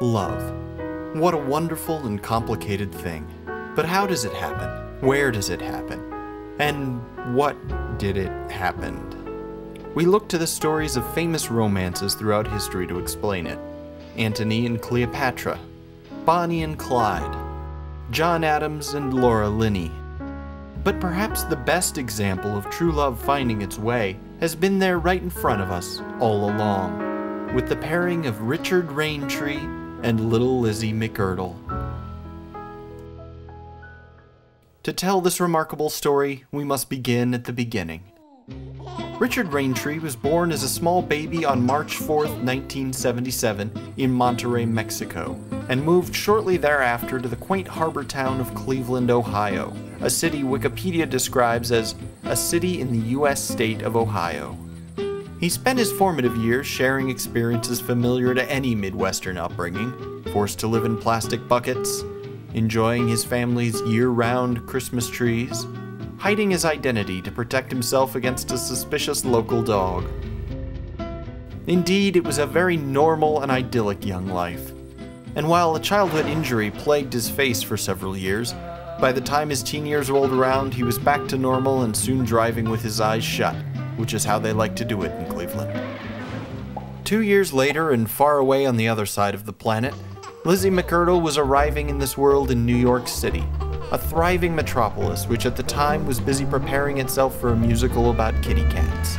Love. What a wonderful and complicated thing. But how does it happen? Where does it happen? And what did it happen? We look to the stories of famous romances throughout history to explain it. Antony and Cleopatra, Bonnie and Clyde, John Adams and Laura Linney. But perhaps the best example of true love finding its way has been there right in front of us all along, with the pairing of Richard Raintree and little Lizzie McErdell. To tell this remarkable story, we must begin at the beginning. Richard Raintree was born as a small baby on March 4, 1977 in Monterrey, Mexico, and moved shortly thereafter to the quaint harbor town of Cleveland, Ohio, a city Wikipedia describes as a city in the U.S. state of Ohio. He spent his formative years sharing experiences familiar to any Midwestern upbringing, forced to live in plastic buckets, enjoying his family's year-round Christmas trees, hiding his identity to protect himself against a suspicious local dog. Indeed, it was a very normal and idyllic young life. And while a childhood injury plagued his face for several years, by the time his teen years rolled around, he was back to normal and soon driving with his eyes shut, which is how they like to do it in Cleveland. 2 years later, and far away on the other side of the planet, Lizzie McErdell was arriving in this world in New York City, a thriving metropolis which at the time was busy preparing itself for a musical about kitty cats.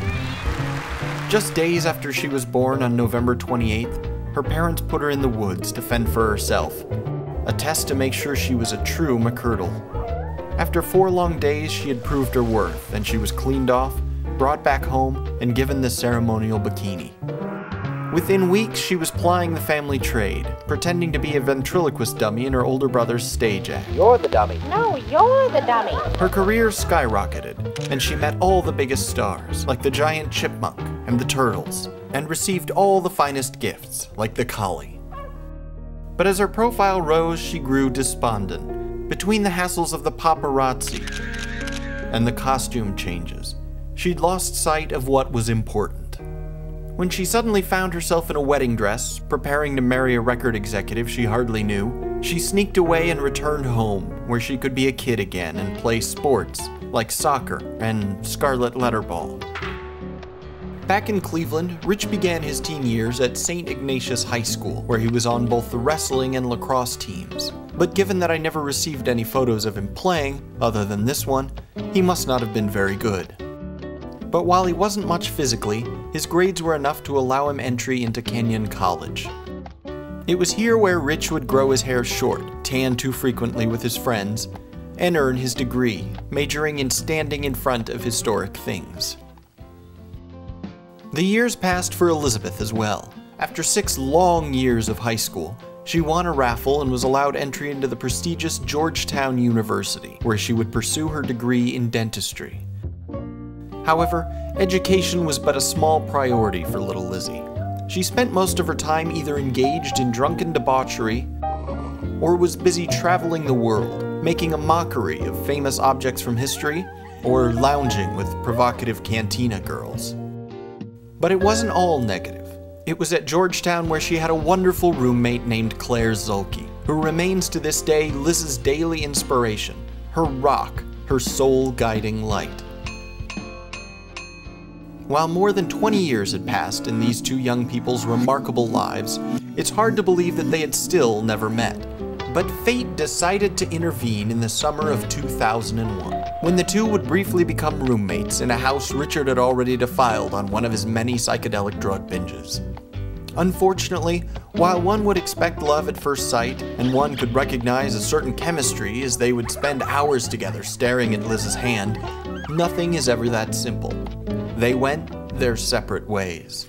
Just days after she was born on November 28th, her parents put her in the woods to fend for herself, a test to make sure she was a true McErdell. After 4 long days, she had proved her worth, and she was cleaned off, brought back home, and given the ceremonial bikini. Within weeks, she was plying the family trade, pretending to be a ventriloquist dummy in her older brother's stage act. You're the dummy. No, you're the dummy. Her career skyrocketed, and she met all the biggest stars, like the giant chipmunk and the turtles, and received all the finest gifts, like the collie. But as her profile rose, she grew despondent. Between the hassles of the paparazzi and the costume changes, she'd lost sight of what was important. When she suddenly found herself in a wedding dress, preparing to marry a record executive she hardly knew, she sneaked away and returned home, where she could be a kid again and play sports, like soccer and scarlet letterball. Back in Cleveland, Rich began his teen years at St. Ignatius High School, where he was on both the wrestling and lacrosse teams. But given that I never received any photos of him playing, other than this one, he must not have been very good. But while he wasn't much physically, his grades were enough to allow him entry into Kenyon College. It was here where Rich would grow his hair short, tan too frequently with his friends, and earn his degree, majoring in standing in front of historic things. The years passed for Elizabeth as well. After 6 long years of high school, she won a raffle and was allowed entry into the prestigious Georgetown University, where she would pursue her degree in dentistry. However, education was but a small priority for little Lizzie. She spent most of her time either engaged in drunken debauchery or was busy traveling the world, making a mockery of famous objects from history or lounging with provocative cantina girls. But it wasn't all negative. It was at Georgetown where she had a wonderful roommate named Claire Zulke, who remains to this day Liz's daily inspiration, her rock, her soul-guiding light. While more than 20 years had passed in these two young people's remarkable lives, it's hard to believe that they had still never met. But fate decided to intervene in the summer of 2001, when the two would briefly become roommates in a house Richard had already defiled on one of his many psychedelic drug binges. Unfortunately, while one would expect love at first sight, and one could recognize a certain chemistry as they would spend hours together staring at Liz's hand, nothing is ever that simple. They went their separate ways.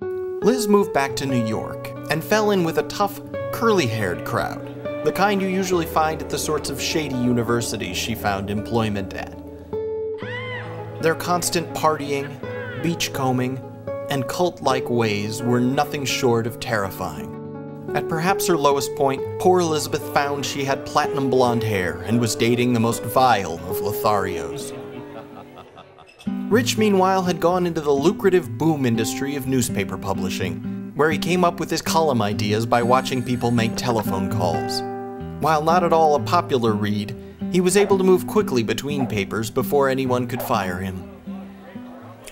Liz moved back to New York and fell in with a tough, curly-haired crowd, the kind you usually find at the sorts of shady universities she found employment at. Their constant partying, beachcombing, and cult-like ways were nothing short of terrifying. At perhaps her lowest point, poor Elizabeth found she had platinum blonde hair and was dating the most vile of Lotharios. Rich, meanwhile, had gone into the lucrative boom industry of newspaper publishing, where he came up with his column ideas by watching people make telephone calls. While not at all a popular read, he was able to move quickly between papers before anyone could fire him.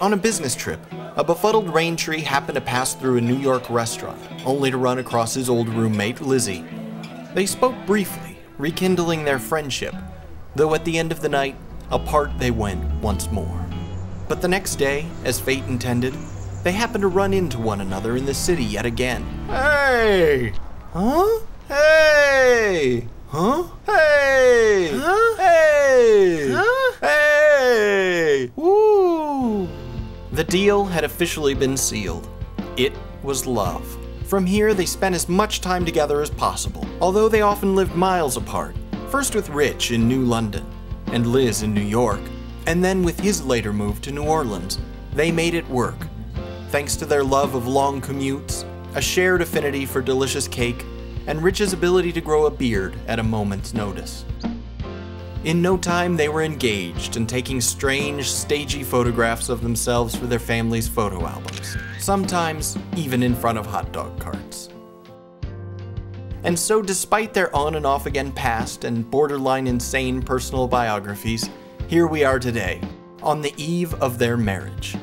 On a business trip, a befuddled Raintree happened to pass through a New York restaurant, only to run across his old roommate, Lizzy. They spoke briefly, rekindling their friendship, though at the end of the night, apart they went once more. But the next day, as fate intended, they happened to run into one another in the city yet again. Hey! Huh? Hey! Huh? Hey! Huh? Hey! Huh? Hey! Woo! The deal had officially been sealed. It was love. From here, they spent as much time together as possible, although they often lived miles apart. First with Rich in New London, and Liz in New York, and then with his later move to New Orleans. They made it work. Thanks to their love of long commutes, a shared affinity for delicious cake, and Rich's ability to grow a beard at a moment's notice. In no time, they were engaged and taking strange, stagey photographs of themselves for their family's photo albums, sometimes even in front of hot dog carts. And so, despite their on and off again past and borderline insane personal biographies, here we are today, on the eve of their marriage.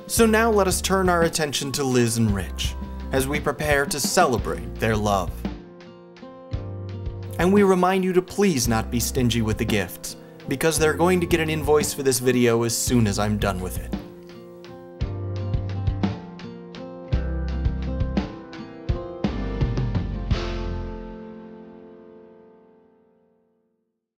So now let us turn our attention to Liz and Rich, as we prepare to celebrate their love. And we remind you to please not be stingy with the gifts, because they're going to get an invoice for this video as soon as I'm done with it.